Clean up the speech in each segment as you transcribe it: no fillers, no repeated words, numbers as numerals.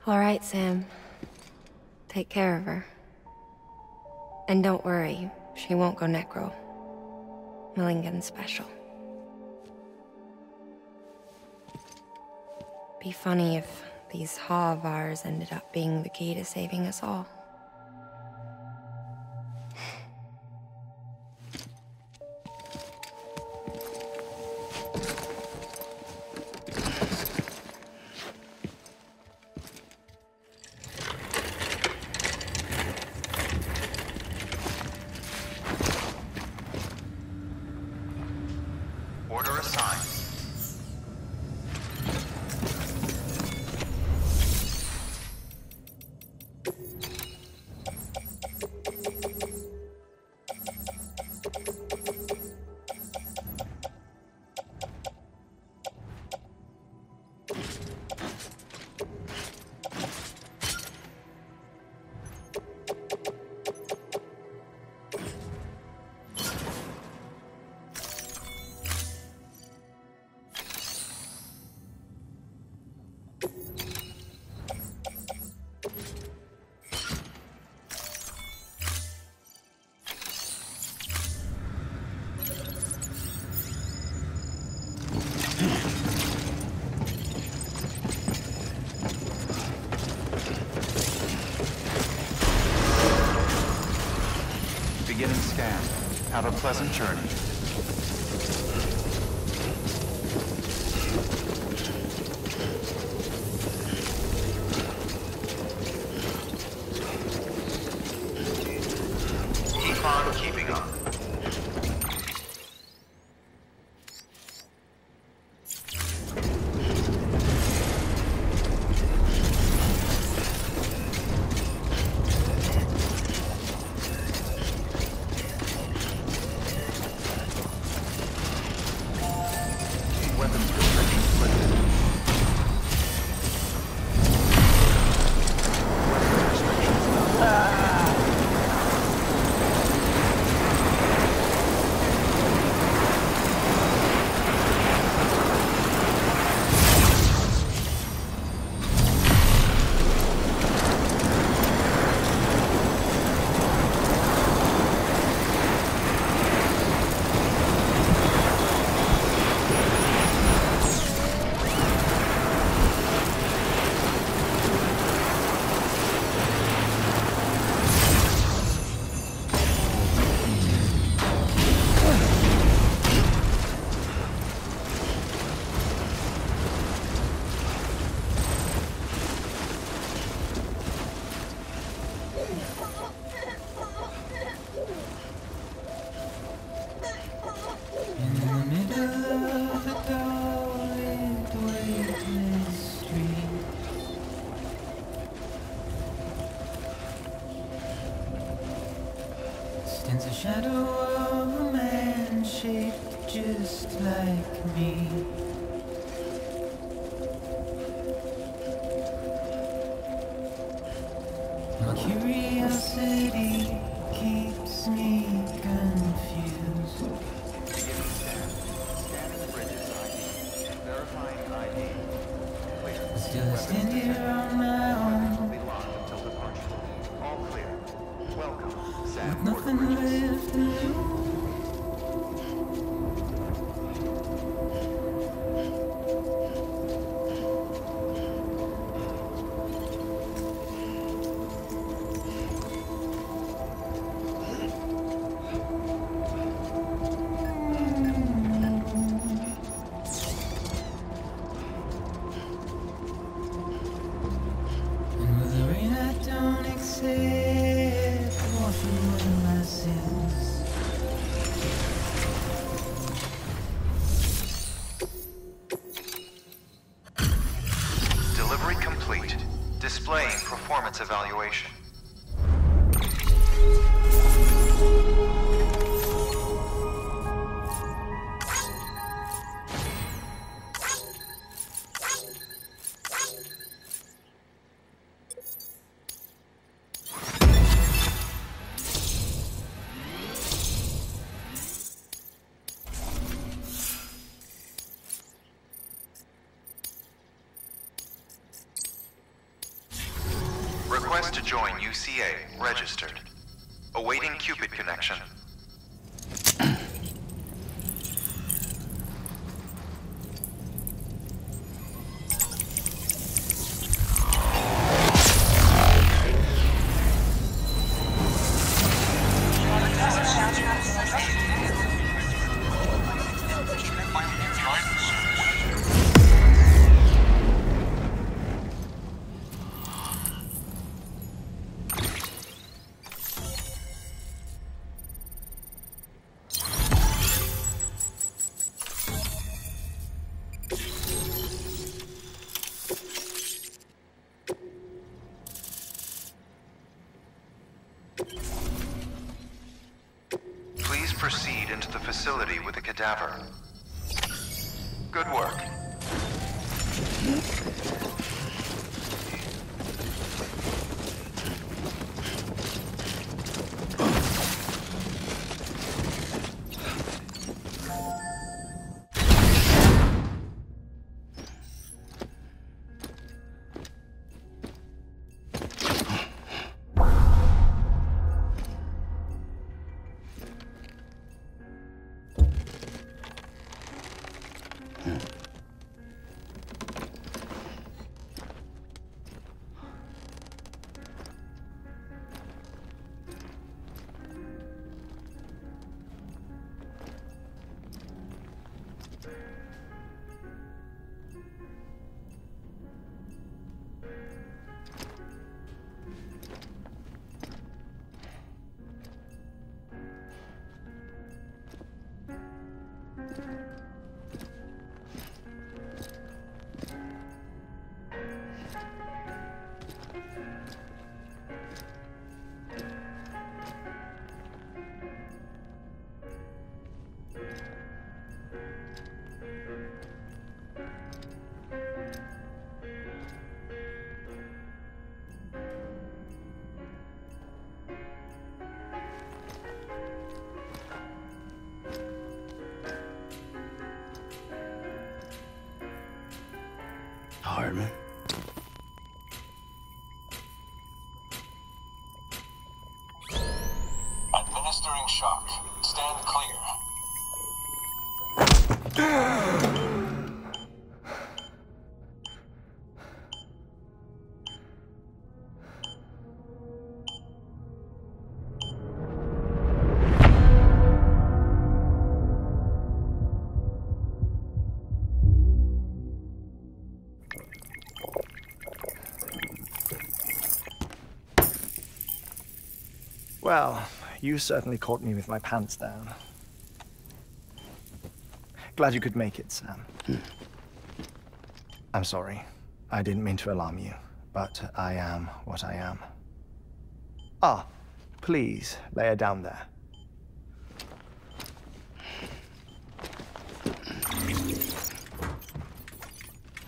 All right, Sam. Take care of her. And don't worry, she won't go necro. Millingan special. Be funny if these Ha of ours ended up being the key to saving us all. Order assigned. Beginning scan. Have a pleasant journey. Keep on keeping up. Weapons restrictions lifted. Weapons restrictions lifted. Stands a shadow of a man shaped just like me. My curiosity keeps me confused. Beginning scan. Scanning bridges ID. Verifying ID. Clear. Still I stand here on my Weapons will own, be locked until departure. All clear. Welcome, Sam. nothing left to lose. And with the rain I don't accept, wash away my sins. join UCA, registered. Awaiting Cupid connection. Please proceed into the facility with the cadaver. Good work. Hartman. Administering shock. Stand clear. Well, you certainly caught me with my pants down. Glad you could make it, Sam. I'm sorry. I didn't mean to alarm you, but I am what I am. Ah, please, lay her down there.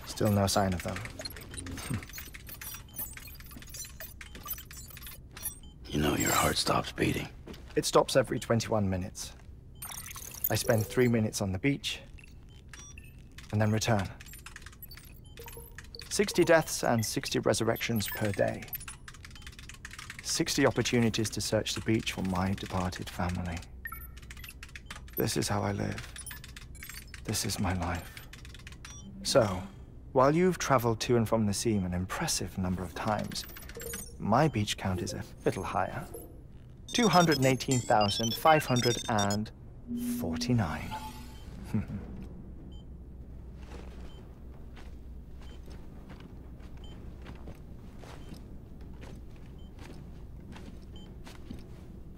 Still no sign of them. You know your heart stops beating. It stops every 21 minutes. I spend 3 minutes on the beach, and then return. 60 deaths and 60 resurrections per day. 60 opportunities to search the beach for my departed family. This is how I live. This is my life. So, while you've traveled to and from the seam an impressive number of times, my beach count is a little higher. 218,549.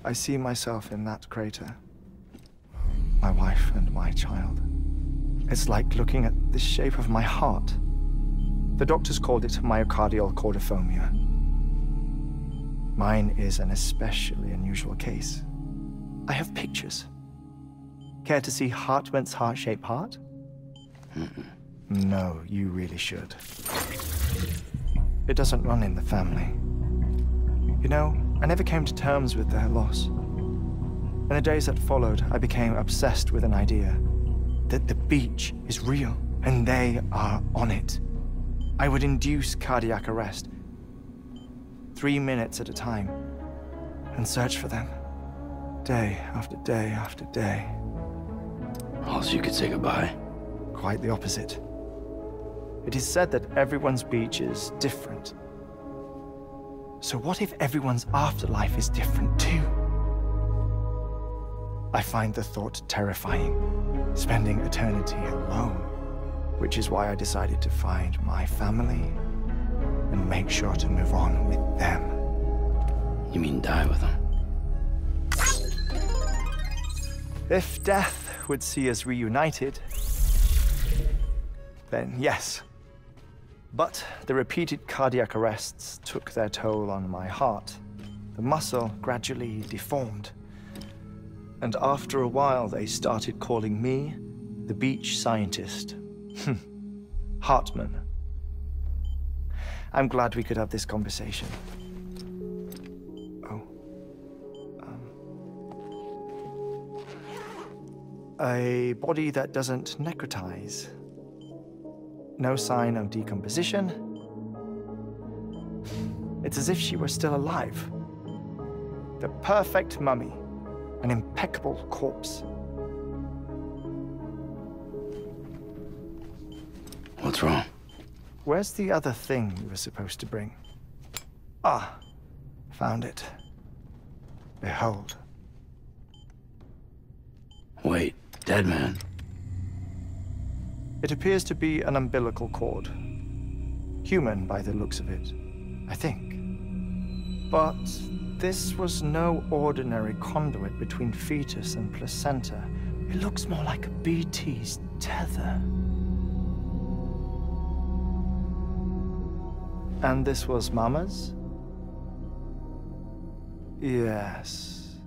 I see myself in that crater. My wife and my child. It's like looking at the shape of my heart. The doctors called it myocardial cordiformia. Mine is an especially unusual case. I have pictures. Care to see Hartman's heart-shaped heart? No, you really should. It doesn't run in the family. You know, I never came to terms with their loss. In the days that followed, I became obsessed with an idea that the beach is real, and they are on it. I would induce cardiac arrest 3 minutes at a time, and search for them, day after day after day. Also, you could say goodbye. Quite the opposite. It is said that everyone's beach is different. So what if everyone's afterlife is different too? I find the thought terrifying, spending eternity alone, which is why I decided to find my family and make sure to move on with them. You mean die with them? If death would see us reunited, then yes. But the repeated cardiac arrests took their toll on my heart. The muscle gradually deformed. And after a while, they started calling me the beach scientist. Hartman. I'm glad we could have this conversation. Oh. A body that doesn't necrotize. No sign of decomposition. It's as if she were still alive. The perfect mummy. An impeccable corpse. What's wrong? Where's the other thing you were supposed to bring? Ah, found it. Behold. Wait, dead man? It appears to be an umbilical cord. Human by the looks of it, I think. But this was no ordinary conduit between fetus and placenta. It looks more like a BT's tether. And this was Mama's? Yes.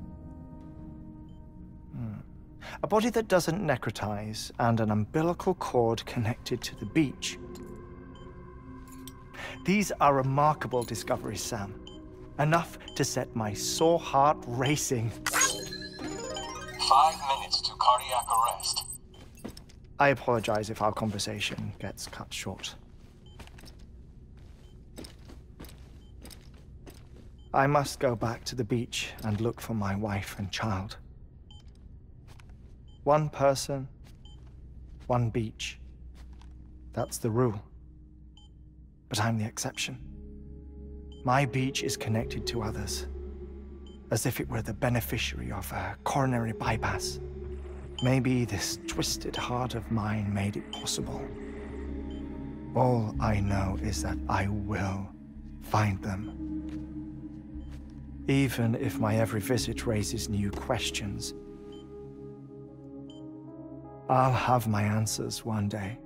A body that doesn't necrotize and an umbilical cord connected to the beach. These are remarkable discoveries, Sam. Enough to set my sore heart racing. 5 minutes to cardiac arrest. I apologize if our conversation gets cut short. I must go back to the beach and look for my wife and child. One person, one beach. That's the rule. But I'm the exception. My beach is connected to others, as if it were the beneficiary of a coronary bypass. Maybe this twisted heart of mine made it possible. All I know is that I will find them. Even if my every visit raises new questions, I'll have my answers one day.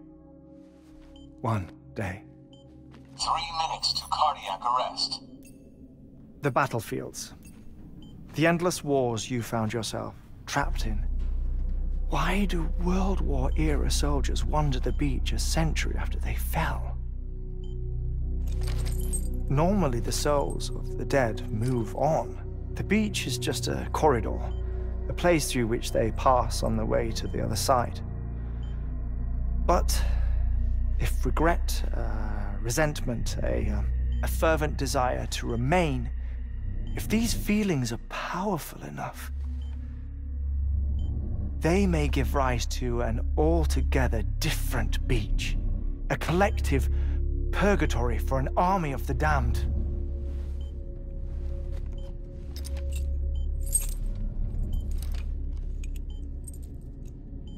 One day. 3 minutes to cardiac arrest. The battlefields. The endless wars you found yourself trapped in. Why do World War-era soldiers wander the beach a century after they fell? Normally, the souls of the dead move on. The beach is just a corridor, a place through which they pass on the way to the other side. But if regret, resentment, a fervent desire to remain, if these feelings are powerful enough, they may give rise to an altogether different beach, a collective purgatory for an army of the damned.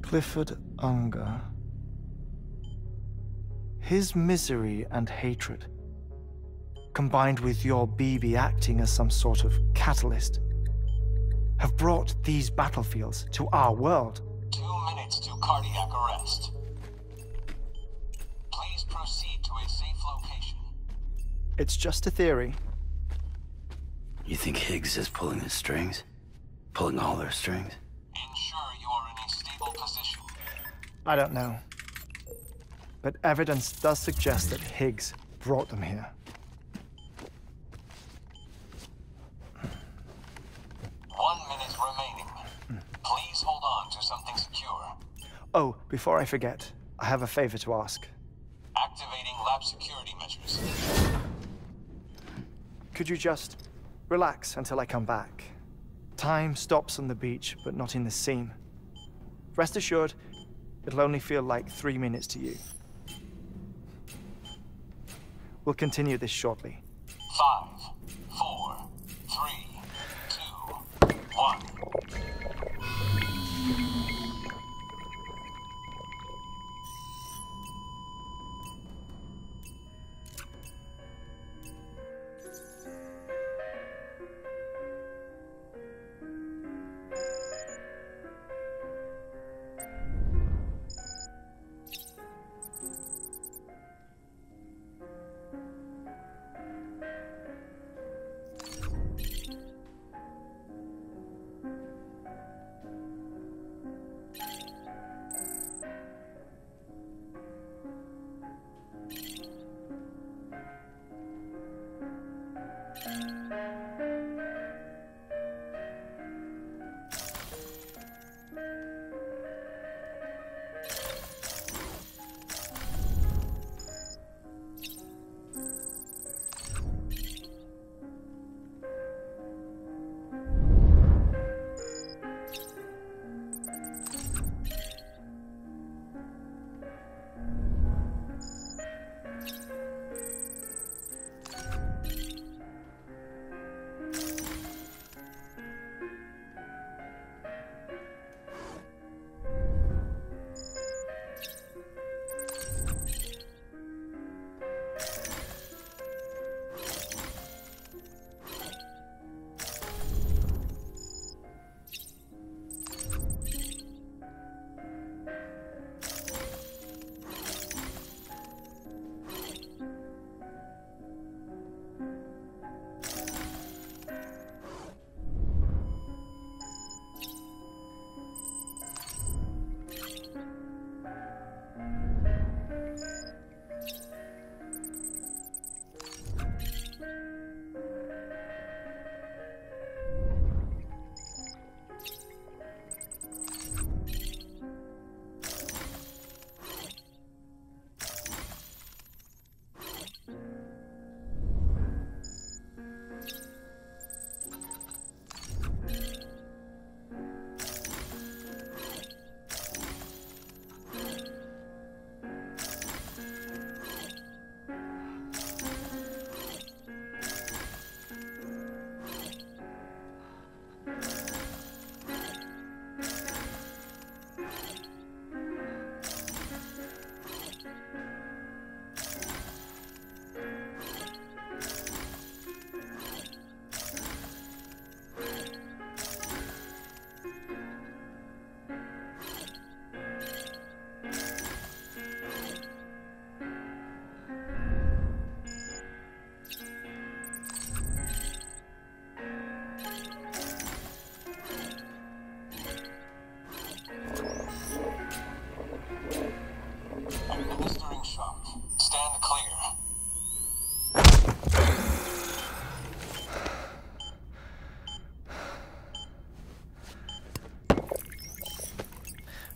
Clifford Unger. His misery and hatred, combined with your BB acting as some sort of catalyst, have brought these battlefields to our world. 2 minutes to cardiac arrest. Please proceed to a safe location. It's just a theory. You think Higgs is pulling the strings? Pulling all their strings? Ensure you are in a stable position. I don't know. But evidence does suggest that Higgs brought them here. 1 minute remaining. Please hold on to something secure. Oh, before I forget, I have a favor to ask. Activating lab security measures. Could you just relax until I come back? Time stops on the beach, but not in the scene. Rest assured, it'll only feel like 3 minutes to you. We'll continue this shortly. 5, 4, 3, 2, 1.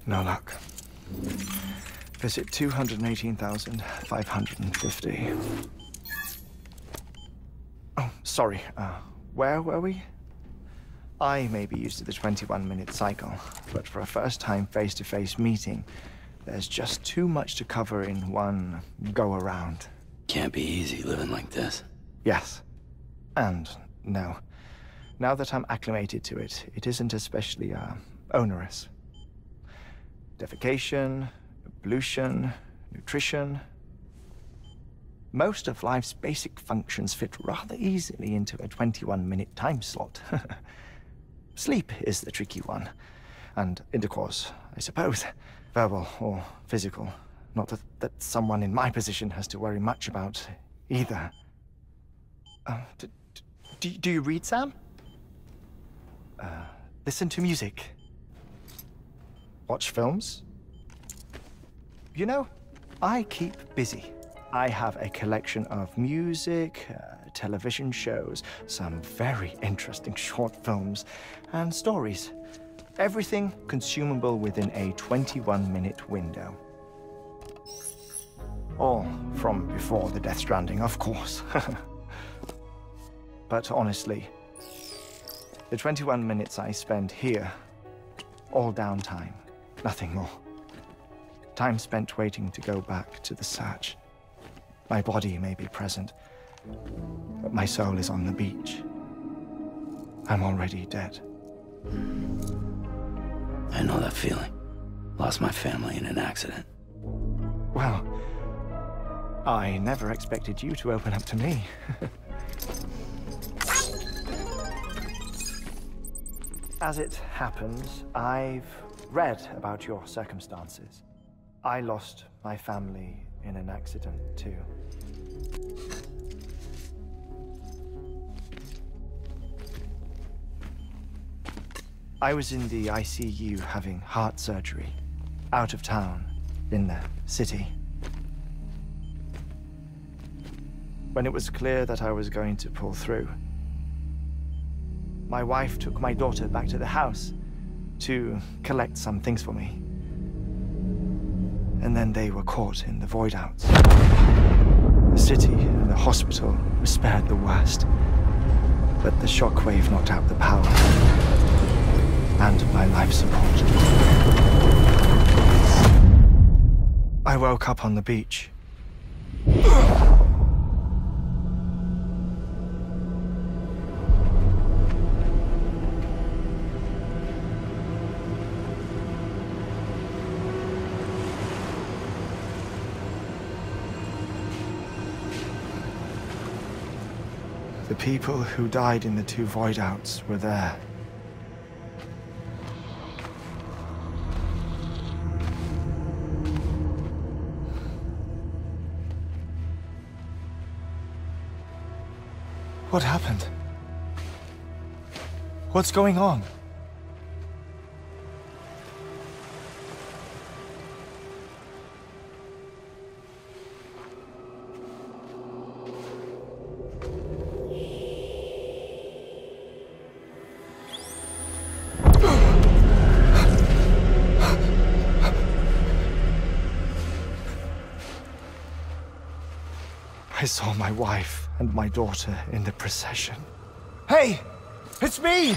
No luck. Visit 218,550. Oh, sorry. Where were we? I may be used to the 21-minute cycle, but for a first-time face-to-face meeting, there's just too much to cover in one go-around. Can't be easy living like this. Yes. And no. Now that I'm acclimated to it, it isn't especially, onerous. Defecation, pollution, nutrition. Most of life's basic functions fit rather easily into a 21-minute time slot. Sleep is the tricky one. And intercourse, I suppose. Verbal or physical. Not that someone in my position has to worry much about either. Do you read, Sam? Listen to music. Watch films? You know, I keep busy. I have a collection of music, television shows, some very interesting short films, and stories. Everything consumable within a 21-minute window. All from before the Death Stranding, of course. But honestly, the 21 minutes I spend here, all downtime, nothing more. Time spent waiting to go back to the search. My body may be present, but my soul is on the beach. I'm already dead. I know that feeling. Lost my family in an accident. Well, I never expected you to open up to me. As it happens, I've read about your circumstances. I lost my family in an accident too. I was in the ICU having heart surgery, out of town, in the city. When it was clear that I was going to pull through, my wife took my daughter back to the house to collect some things for me. And then they were caught in the void-outs. The city and the hospital were spared the worst, but the shockwave knocked out the power and my life support. I woke up on the beach. The people who died in the 2 void-outs were there. What happened? What's going on? I saw my wife and my daughter in the procession. Hey! It's me!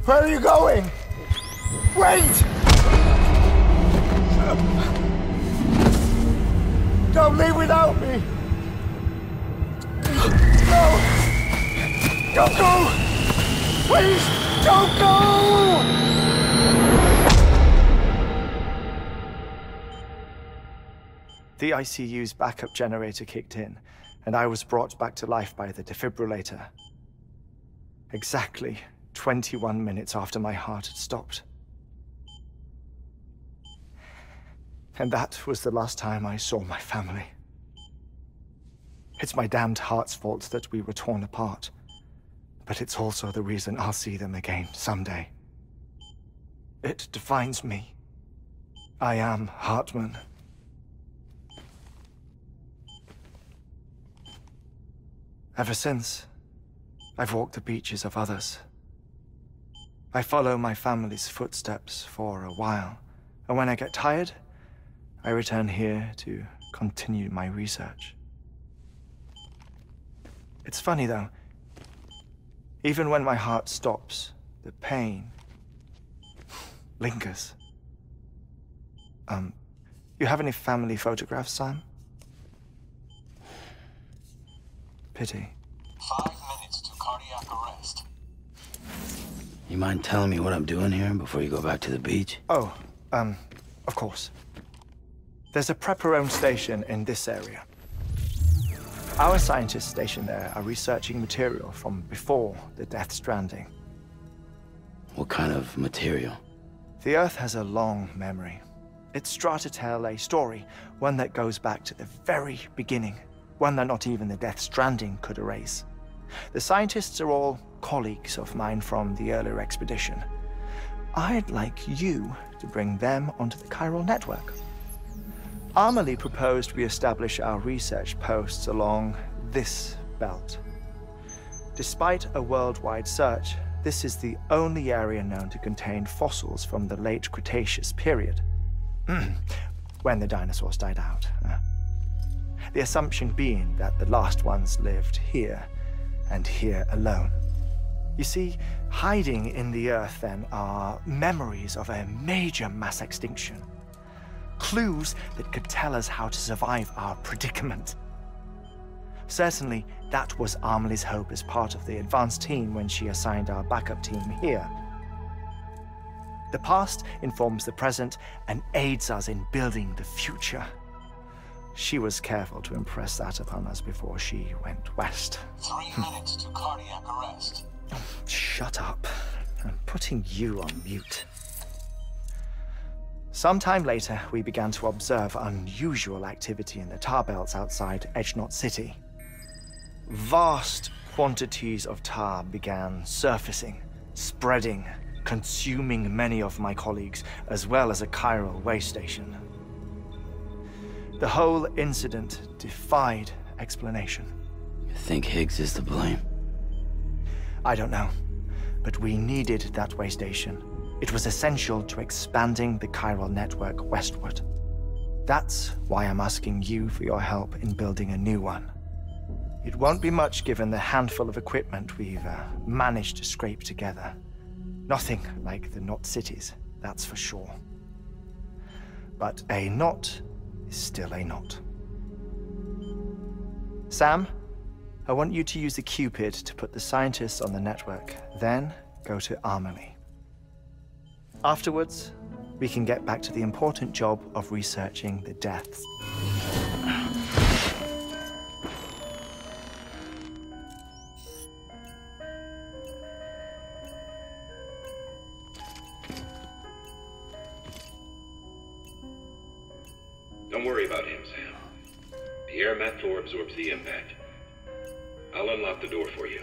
Where are you going? Wait! Don't leave without me! No! Don't go! Please, don't go! The ICU's backup generator kicked in, and I was brought back to life by the defibrillator. Exactly 21 minutes after my heart had stopped. And that was the last time I saw my family. It's my damned heart's fault that we were torn apart, but it's also the reason I'll see them again someday. It defines me. I am Hartman. Ever since, I've walked the beaches of others. I follow my family's footsteps for a while, and when I get tired, I return here to continue my research. It's funny though, even when my heart stops, the pain lingers. You have any family photographs, Sam? Pity. 5 minutes to cardiac arrest. You mind telling me what I'm doing here before you go back to the beach? Oh, of course. There's a prepper-owned station in this area. Our scientists stationed there are researching material from before the Death Stranding. What kind of material? The Earth has a long memory. It's trying to tell a story, one that goes back to the very beginning. One that not even the Death Stranding could erase. The scientists are all colleagues of mine from the earlier expedition. I'd like you to bring them onto the chiral network. Amelie proposed we establish our research posts along this belt. Despite a worldwide search, this is the only area known to contain fossils from the late Cretaceous period. When the dinosaurs died out. the assumption being that the last ones lived here, and here alone. You see, hiding in the earth then are memories of a major mass extinction. Clues that could tell us how to survive our predicament. Certainly, that was Amelie's hope as part of the advanced team when she assigned our backup team here. The past informs the present and aids us in building the future. She was careful to impress that upon us before she went west. 3 minutes to cardiac arrest. Shut up. I'm putting you on mute. Sometime later, we began to observe unusual activity in the tar belts outside Edgenot City. Vast quantities of tar began surfacing, spreading, consuming many of my colleagues, as well as a chiral way station. The whole incident defied explanation. You think Higgs is to blame? I don't know, but we needed that way station. It was essential to expanding the chiral network westward. That's why I'm asking you for your help in building a new one. It won't be much given the handful of equipment we've managed to scrape together. Nothing like the knot cities, that's for sure. But a knot is still a knot. Sam, I want you to use the Cupid to put the scientists on the network, then go to Amelie. Afterwards, we can get back to the important job of researching the deaths. Don't worry about him, Sam. The air mat floor absorbs the impact. I'll unlock the door for you.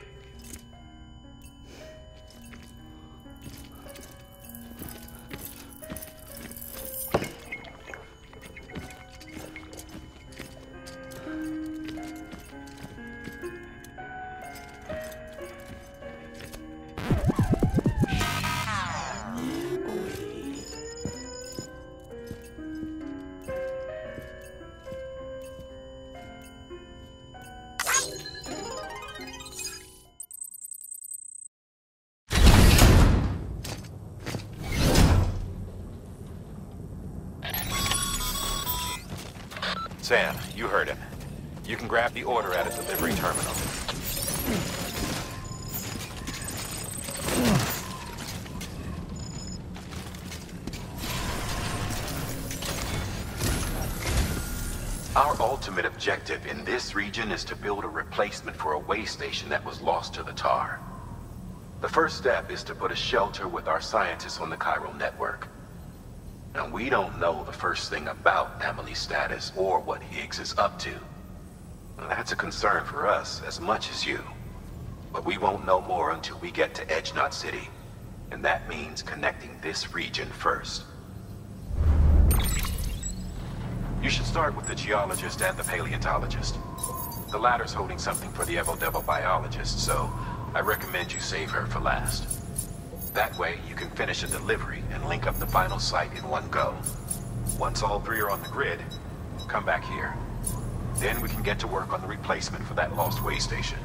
Sam, you heard him. You can grab the order at a delivery terminal. Our ultimate objective in this region is to build a replacement for a way station that was lost to the tar. The first step is to put a shelter with our scientists on the chiral network. Now, we don't know the first thing about Amelie's status or what Higgs is up to. Well, that's a concern for us as much as you. But we won't know more until we get to Edgenot City. And that means connecting this region first. You should start with the geologist and the paleontologist. The latter's holding something for the Evo-Devo biologist, so I recommend you save her for last. That way, you can finish a delivery and link up the final site in one go. Once all three are on the grid, come back here. Then we can get to work on the replacement for that lost way station.